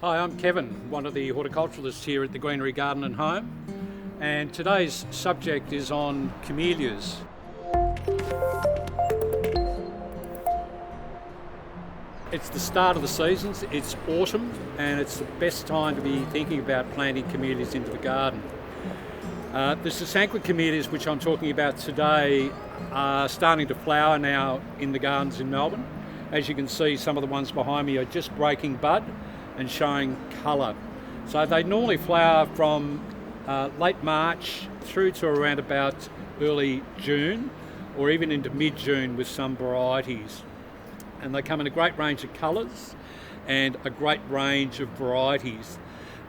Hi, I'm Kevin, one of the horticulturalists here at the Greenery Garden Home, and today's subject is on camellias. It's the start of the seasons, it's autumn, and it's the best time to be thinking about planting camellias into the garden. The sasanqua camellias, which I'm talking about today, are starting to flower now in the gardens in Melbourne. As you can see, some of the ones behind me are just breaking bud and showing colour. So they normally flower from late March through to around about early June, or even into mid-June with some varieties. And they come in a great range of colours and a great range of varieties.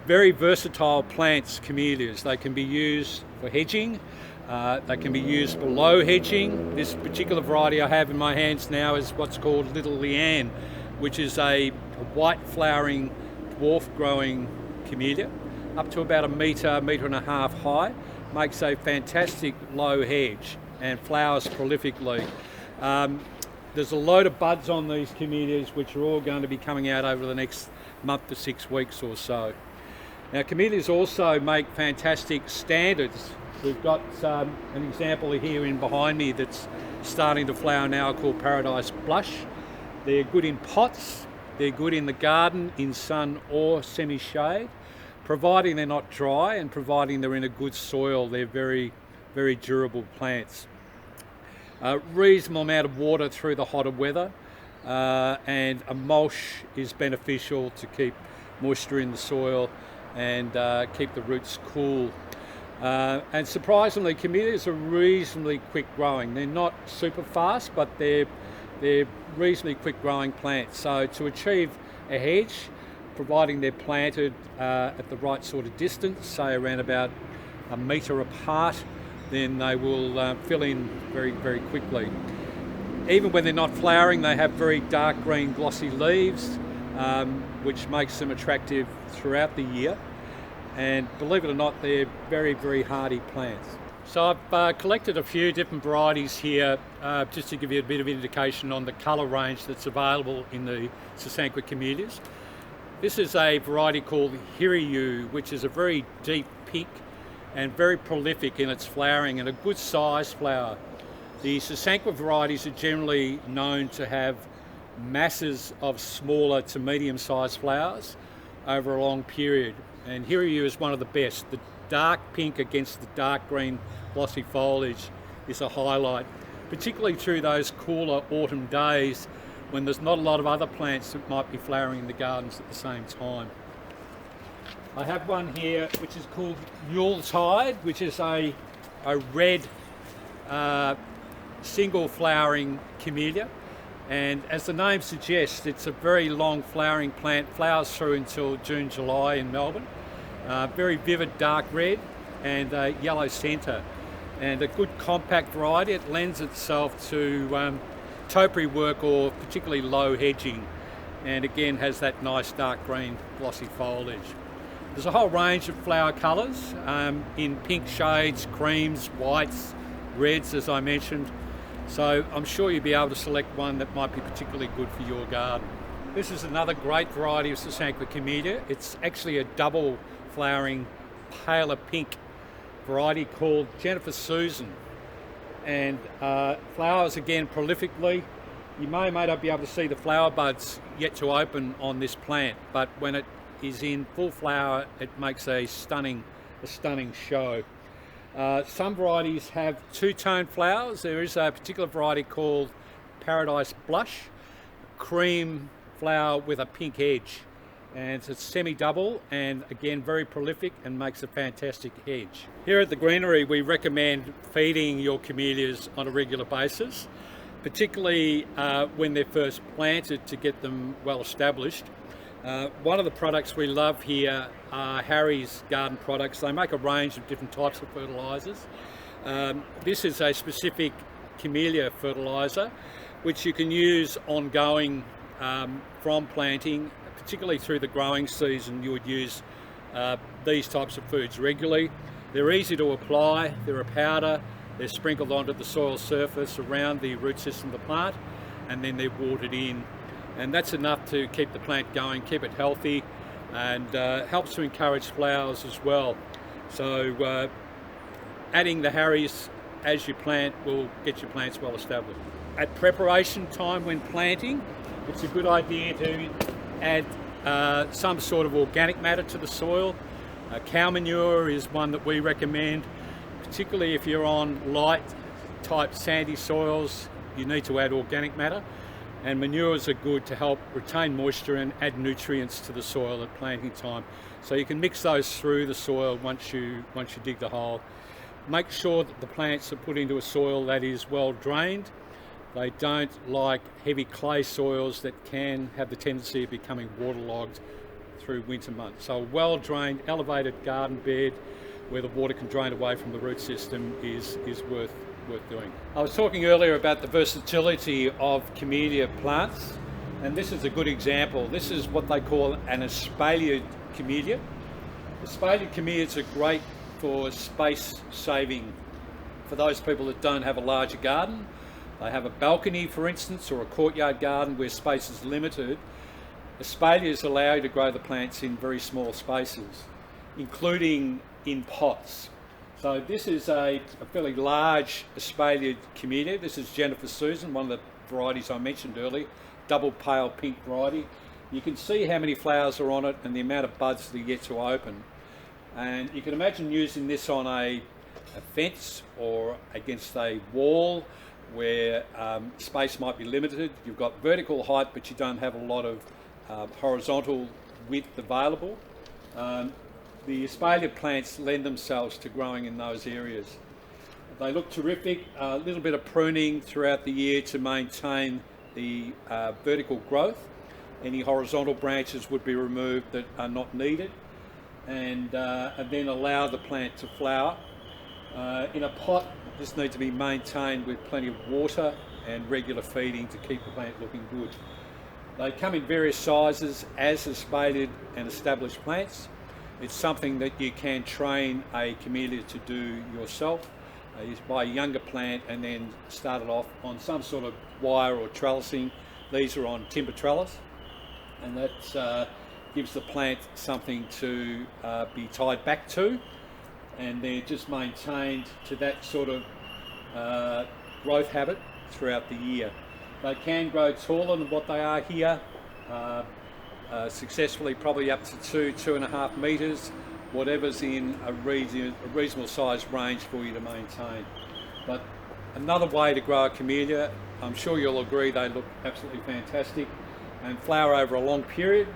Very versatile plants, camellias. They can be used for hedging, they can be used for low hedging. This particular variety I have in my hands now is what's called Little Leanne, which is a white flowering dwarf growing camellia, up to about a metre and a half high. Makes a fantastic low hedge and flowers prolifically. There's a load of buds on these camellias which are all going to be coming out over the next month to 6 weeks or so. Now, camellias also make fantastic standards. We've got an example here in behind me that's starting to flower now called Paradise Blush. They're good in pots, they're good in the garden in sun or semi-shade, providing they're not dry and providing they're in a good soil. They're very, very durable plants. Reasonable amount of water through the hotter weather, and a mulch is beneficial to keep moisture in the soil and keep the roots cool. And surprisingly, camellias are reasonably quick growing. They're not super fast, but they're reasonably quick growing plants. So to achieve a hedge, providing they're planted at the right sort of distance, say around about a metre apart, then they will fill in very, very quickly. Even when they're not flowering, they have very dark green glossy leaves, which makes them attractive throughout the year. And believe it or not, they're very, very hardy plants. So I've collected a few different varieties here just to give you a bit of indication on the colour range that's available in the sasanqua camellias. This is a variety called Hiryu, which is a very deep pink and very prolific in its flowering and a good size flower. The sasanqua varieties are generally known to have masses of smaller to medium-sized flowers over a long period. And Hiryu is one of the best. The dark pink against the dark green glossy foliage is a highlight, particularly through those cooler autumn days when there's not a lot of other plants that might be flowering in the gardens at the same time. I have one here which is called Yuletide, which is a red single flowering camellia. And as the name suggests, it's a very long flowering plant, flowers through until June, July in Melbourne. Very vivid dark red and yellow centre, and a good compact variety. It lends itself to topiary work or particularly low hedging, and again has that nice dark green glossy foliage. There's a whole range of flower colours in pink shades, creams, whites, reds as I mentioned. So I'm sure you'll be able to select one that might be particularly good for your garden. This is another great variety of sasanqua camellia. It's actually a double flowering paler pink variety called Jennifer Susan, and flowers again prolifically. You may not be able to see the flower buds yet to open on this plant, but when it is in full flower it makes a stunning show. Some varieties have two-tone flowers. There is a particular variety called Paradise Blush, cream flower with a pink edge, and it's semi-double and again very prolific and makes a fantastic hedge. Here at the Greenery we recommend feeding your camellias on a regular basis, particularly when they're first planted to get them well established. One of the products we love here are Harry's garden products. They make a range of different types of fertilisers. This is a specific camellia fertiliser which you can use ongoing from planting, particularly through the growing season. You would use these types of foods regularly. They're easy to apply, they're a powder, they're sprinkled onto the soil surface around the root system of the plant, and then they're watered in. And that's enough to keep the plant going, keep it healthy, and helps to encourage flowers as well. So adding the Harries as you plant will get your plants well established. At preparation time when planting, it's a good idea to add some sort of organic matter to the soil. Cow manure is one that we recommend, particularly if you're on light type sandy soils. You need to add organic matter, and manures are good to help retain moisture and add nutrients to the soil at planting time. So you can mix those through the soil once you dig the hole. Make sure that the plants are put into a soil that is well drained. They don't like heavy clay soils that can have the tendency of becoming waterlogged through winter months. So a well drained, elevated garden bed where the water can drain away from the root system is worth doing. I was talking earlier about the versatility of Camellia plants, and this is a good example. This is what they call an Espalier Camellia. Espalier Camellias are great for space saving for those people that don't have a larger garden. They have a balcony, for instance, or a courtyard garden where space is limited. Espaliers allow you to grow the plants in very small spaces, including in pots. So this is a fairly large Espalier Camellia. This is Jennifer Susan, one of the varieties I mentioned earlier, double pale pink variety. You can see how many flowers are on it and the amount of buds that are yet to open. And you can imagine using this on a fence or against a wall where space might be limited. You've got vertical height, but you don't have a lot of horizontal width available. The Espalier plants lend themselves to growing in those areas. They look terrific. A little bit of pruning throughout the year to maintain the vertical growth. Any horizontal branches would be removed that are not needed, and then allow the plant to flower. In a pot, this needs to be maintained with plenty of water and regular feeding to keep the plant looking good. They come in various sizes as espaliered and established plants. It's something that you can train a camellia to do yourself. You buy a younger plant and then start it off on some sort of wire or trellising. These are on timber trellis, and that gives the plant something to be tied back to, and they're just maintained to that sort of growth habit throughout the year. They can grow taller than what they are here, successfully, probably up to 2.5 metres, whatever's in a reasonable size range for you to maintain. But another way to grow a camellia, I'm sure you'll agree they look absolutely fantastic and flower over a long period,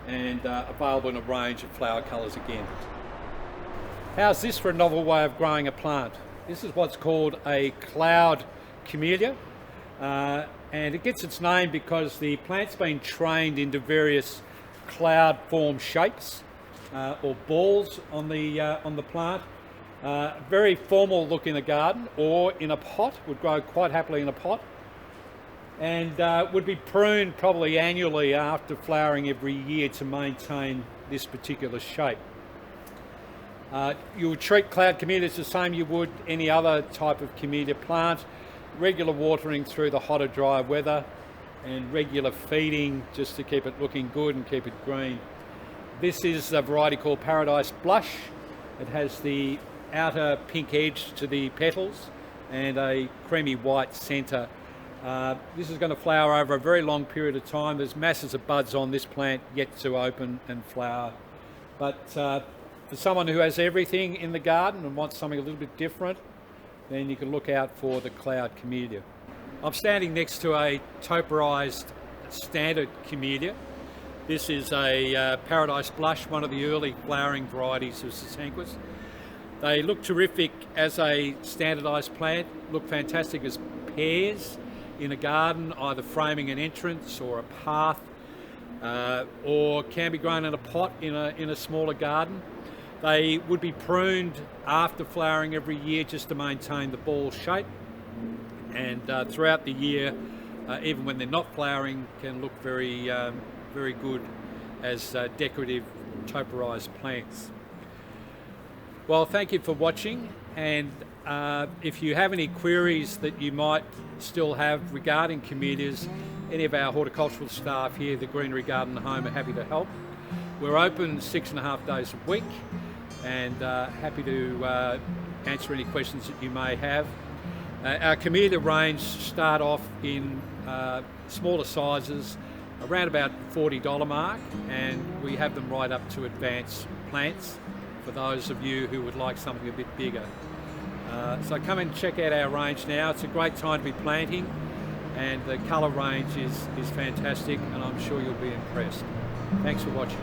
and available in a range of flower colours again. How's this for a novel way of growing a plant? This is what's called a cloud camellia, and it gets its name because the plant's been trained into various cloud form shapes or balls on the plant. Very formal look in a garden or in a pot, would grow quite happily in a pot, and would be pruned probably annually after flowering every year to maintain this particular shape. You would treat cloud camellias the same you would any other type of camellia plant. Regular watering through the hotter, drier weather, and regular feeding just to keep it looking good and keep it green. This is a variety called Paradise Blush. It has the outer pink edge to the petals and a creamy white centre. This is going to flower over a very long period of time. There's masses of buds on this plant yet to open and flower. But for someone who has everything in the garden and wants something a little bit different, then you can look out for the cloud camellia. I'm standing next to a topiarised standard camellia. This is a Paradise Blush, one of the early flowering varieties of sasanquas. They look terrific as a standardised plant, look fantastic as pairs in a garden, either framing an entrance or a path, or can be grown in a pot in a smaller garden. They would be pruned after flowering every year just to maintain the ball shape, and throughout the year, even when they're not flowering, can look very good as decorative topiarised plants. Well, thank you for watching, and if you have any queries that you might still have regarding camellias, any of our horticultural staff here at the Greenery Garden Home are happy to help. We're open 6.5 days a week, and happy to answer any questions that you may have. Our Camellia range start off in smaller sizes, around about $40 mark, and we have them right up to advanced plants for those of you who would like something a bit bigger. So come and check out our range now. It's a great time to be planting, and the colour range is fantastic, and I'm sure you'll be impressed. Thanks for watching.